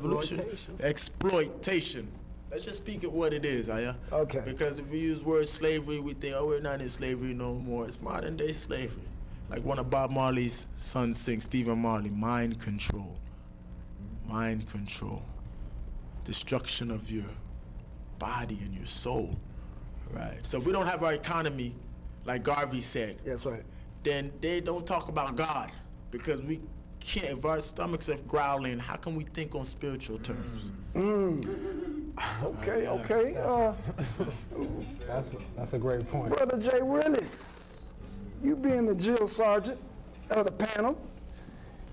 revolution. Exploitation. Let's just speak at what it is, Aya. Okay. Because if we use the word slavery, we think, oh, we're not in slavery no more. It's modern day slavery. Like one of Bob Marley's sons sings, Stephen Marley, mind control. Mind control. Destruction of your body and your soul. Right. So if we don't have our economy, like Garvey said, that's right, then they don't talk about God, because we can't. If our stomachs are growling, how can we think on spiritual terms? Okay. That's a great point. Brother Jay Willis, you being the drill sergeant of the panel,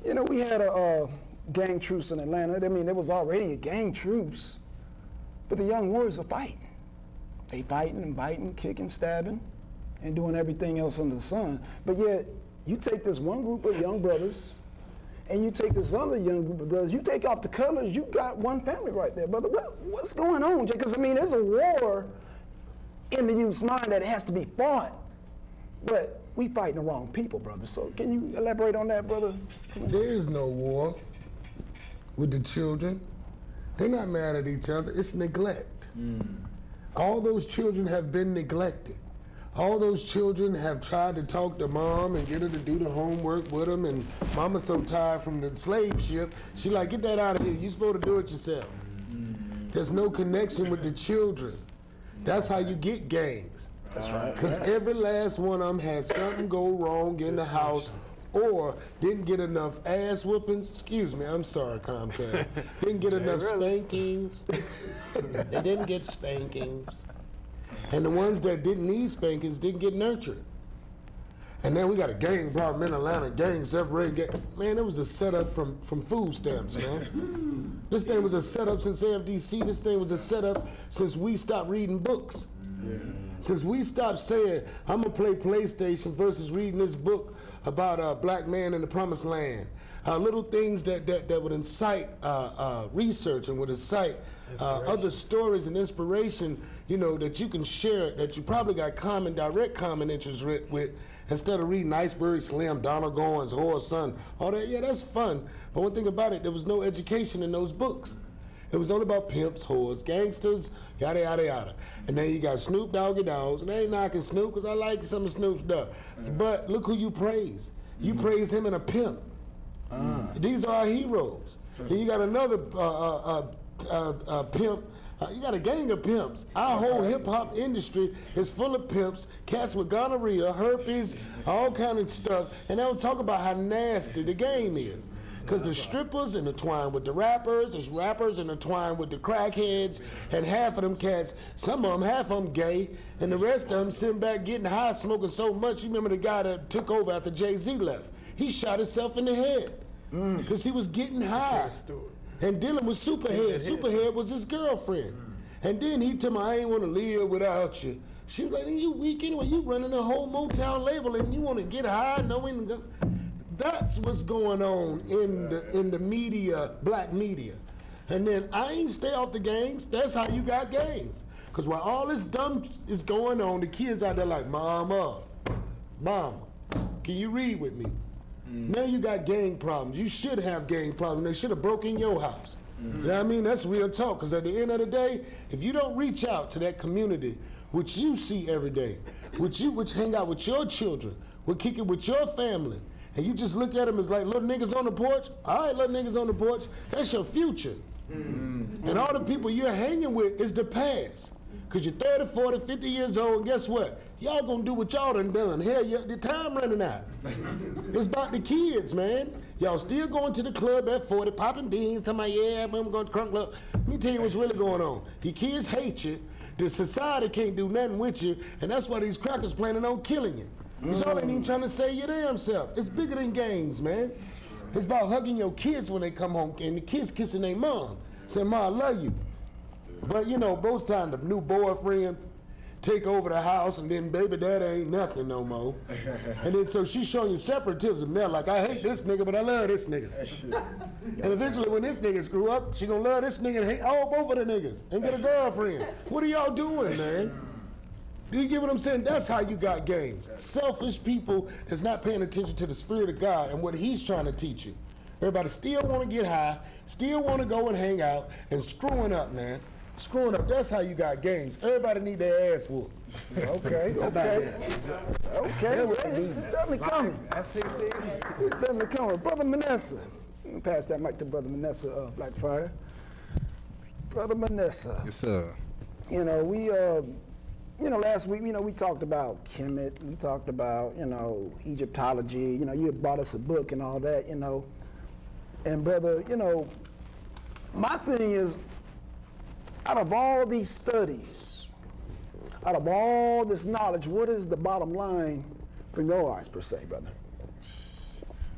you know, we had a gang truce in Atlanta. I mean, there was already a gang truce, but the young warriors are fighting. They fighting and biting, kicking, stabbing, and doing everything else under the sun. But yet, you take this one group of young brothers, and you take this other young group of brothers, you take off the colors, you got one family right there, brother. What's going on, Jay? Because, I mean, there's a war in the youth's mind that has to be fought, but we fighting the wrong people, brother. So can you elaborate on that, brother? There is no war with the children. They're not mad at each other. It's neglect. All those children have been neglected. All those children have tried to talk to mom and get her to do the homework with them, and mama's so tired from the slave ship, she like, get that out of here. You're supposed to do it yourself. There's no connection with the children. That's how you get gangs. That's right. Because every last one of them had something go wrong in the house, or didn't get enough ass whoopings. Excuse me, I'm sorry, Comcast. Didn't get enough spankings. They didn't get spankings. And the ones that didn't need spankings didn't get nurtured. And then we got a gang problem in Atlanta, gang separating. Man, it was a setup from food stamps, man. This thing was a setup since AFDC. This thing was a setup since we stopped reading books. Since we stopped saying, I'm gonna play PlayStation versus reading this book about a black man in the promised land. Little things that would incite research and would incite other stories and inspiration, you know, that you can share, that you probably got direct common interest with, instead of reading Iceberg Slim, Donald Goins, Horror Son, all that. Yeah, that's fun. But one thing about it, there was no education in those books. It was all about pimps, whores, gangsters, yada, yada, yada. And then you got Snoop Doggy Dogs, and they ain't knocking Snoop, because I like some of Snoop's stuff. But look who you praise. You praise him and a pimp. These are our heroes. Then you got another pimp. You got a gang of pimps. Our whole hip-hop industry is full of pimps, cats with gonorrhea, herpes, all kind of stuff. And they'll talk about how nasty the game is. Because the strippers intertwine with the rappers intertwine with the crackheads, and half of them cats, half of them gay, and the rest of them sitting back getting high, smoking so much. You remember the guy that took over after Jay-Z left? He shot himself in the head because he was getting high and dealing with Superhead. Superhead was his girlfriend. And then he told me, I ain't want to live without you. She was like, you weak anyway, you running a whole Motown label and you want to get high knowing... That's what's going on in the media, black media. And then I ain't stay off the gangs. That's how you got gangs. Because while all this dumb is going on, the kids out there like, Mama, can you read with me? Now you got gang problems. You should have gang problems. They should have broken your house. You know what I mean? That's real talk. Because at the end of the day, if you don't reach out to that community, which you see every day, which hang out with your children, which kick it with your family, and you just look at them as like little niggas on the porch. All right, little niggas on the porch. That's your future. And all the people you're hanging with is the past. Because you're 30, 40, 50 years old, and guess what? Y'all gonna do what y'all done. Hell, the time running out. It's about the kids, man. Y'all still going to the club at 40, popping beans, talking about, yeah, I'm going to crunk club. Let me tell you what's really going on. Your kids hate you. The society can't do nothing with you, and that's why these crackers planning on killing you. Because y'all ain't even trying to save your damn self. It's bigger than gangs, man. It's about hugging your kids when they come home, and the kids kissing their mom, saying, Ma, I love you. But, you know, both times the new boyfriend take over the house, and then baby daddy ain't nothing no more. And then so she's showing you separatism now, like, I hate this nigga, but I love this nigga. And eventually when this nigga screw up, she gonna love this nigga and hate both of the niggas and get a girlfriend. What are y'all doing, man? Do you get what I'm saying? That's how you got gangs. Selfish people that's not paying attention to the spirit of God and what he's trying to teach you. Everybody still want to get high, still want to go and hang out, and screwing up, man. Screwing up, that's how you got games. Everybody need their ass whooped. Okay, okay. Okay, well, it's definitely coming. It's definitely coming. Brother Manessa. Let me pass that mic to Brother Manessa, Blackfire. Brother Manessa. Yes, sir. You know, we, last week, we talked about Kemet, we talked about, Egyptology, you had brought us a book and all that, And brother, my thing is, out of all these studies, out of all this knowledge, what is the bottom line from your eyes, per se, brother?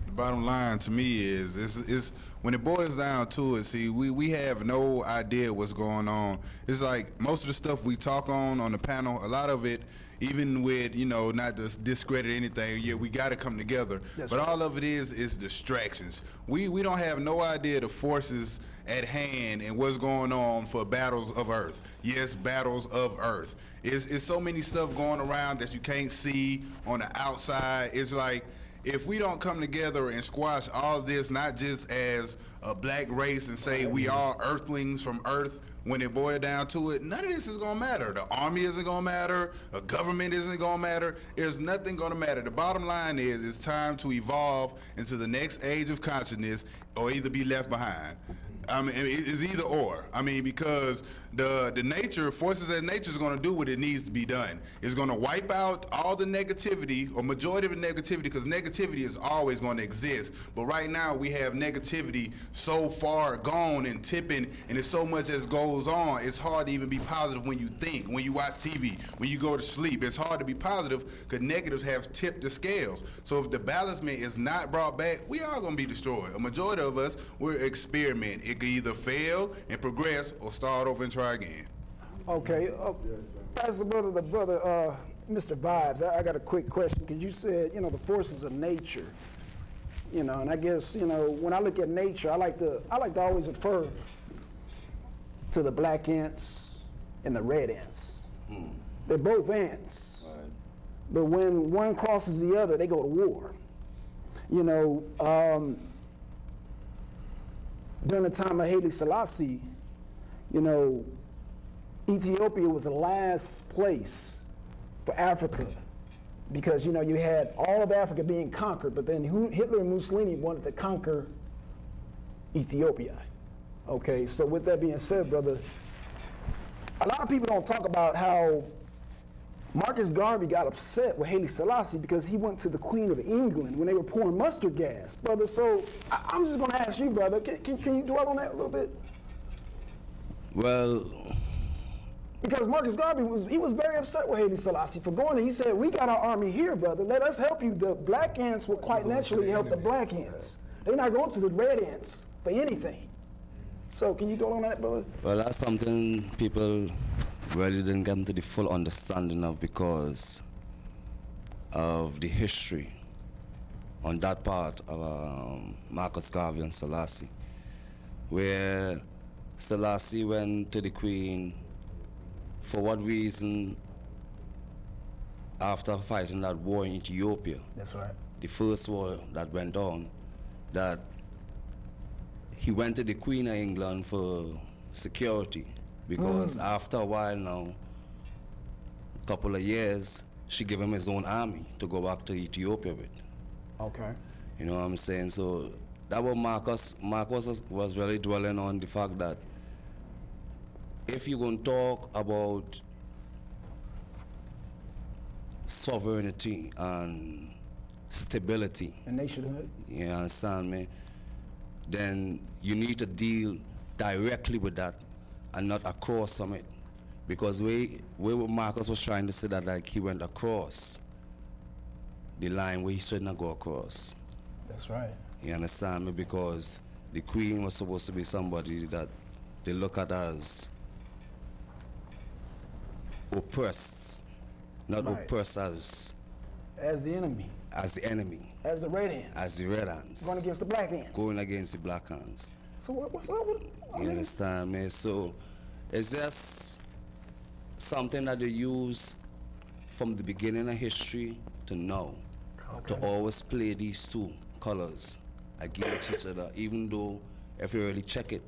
The bottom line to me is when it boils down to it, see, we have no idea what's going on. It's like most of the stuff we talk on the panel, a lot of it, even with, not to discredit anything, yeah, we got to come together. That's but right. All of it is distractions. We don't have no idea the forces at hand and what's going on for battles of Earth. Yes, battles of Earth. It's so many stuff going around that you can't see on the outside. It's like, if we don't come together and squash all of this, not just as a black race and say we are earthlings from Earth, when it boils down to it, none of this is gonna matter. The army isn't gonna matter, a government isn't gonna matter, there's nothing gonna matter. The bottom line is it's time to evolve into the next age of consciousness or either be left behind. I mean, it's either or. I mean, because the forces of nature is going to do what it needs to be done. It's going to wipe out all the negativity, or majority of the negativity, because negativity is always going to exist. But right now, we have negativity so far gone and tipping, and there's so much that goes on, it's hard to even be positive when you think, when you watch TV, when you go to sleep. It's hard to be positive because negatives have tipped the scales. So if the balancement is not brought back, we are going to be destroyed. A majority of us, we're experimenting. It can either fail and progress or start over and try again. Okay. As the brother, Mr. Vibes, I got a quick question, because you said, the forces of nature, and I guess, when I look at nature, I like to always refer to the black ants and the red ants. They're both ants. Right. But when one crosses the other, they go to war. During the time of Haile Selassie, Ethiopia was the last place for Africa, because, you had all of Africa being conquered, but then Hitler and Mussolini wanted to conquer Ethiopia. Okay, so with that being said, brother, a lot of people don't talk about how Marcus Garvey got upset with Haile Selassie because he went to the Queen of England when they were pouring mustard gas, brother. So I'm just going to ask you, brother, can you dwell on that a little bit? Well, because Marcus Garvey was very upset with Haile Selassie for going there. He said, we got our army here, brother. Let us help you. The black ants will quite naturally help the black ants. They're not going to the red ants for anything. So can you dwell on that, brother? Well, that's something people really didn't get into the full understanding of because of the history on that part of Marcus Garvey and Selassie, where Selassie went to the Queen for what reason after fighting that war in Ethiopia. That's right. The first war that went on, that he went to the Queen of England for security. Because after a while now, a couple of years, she gave him his own army to go back to Ethiopia with. Okay. You know what I'm saying? So that was Marcus was really dwelling on the fact that if you're going to talk about sovereignty and stability, and nationhood, you understand me, then you need to deal directly with that and not across from it. Because where Marcus was trying to say that, like, he went across the line where he should not go across. That's right. You understand me? Because the Queen was supposed to be somebody that they look at as oppressed, not right. oppressed as the enemy. As the enemy. As the red ants. As the red ants. Going against the black ants. Going against the black ants. So what's up with you understand me? So it's just something that they use from the beginning of history to now, to always play these two colors against each other, even though if you really check it,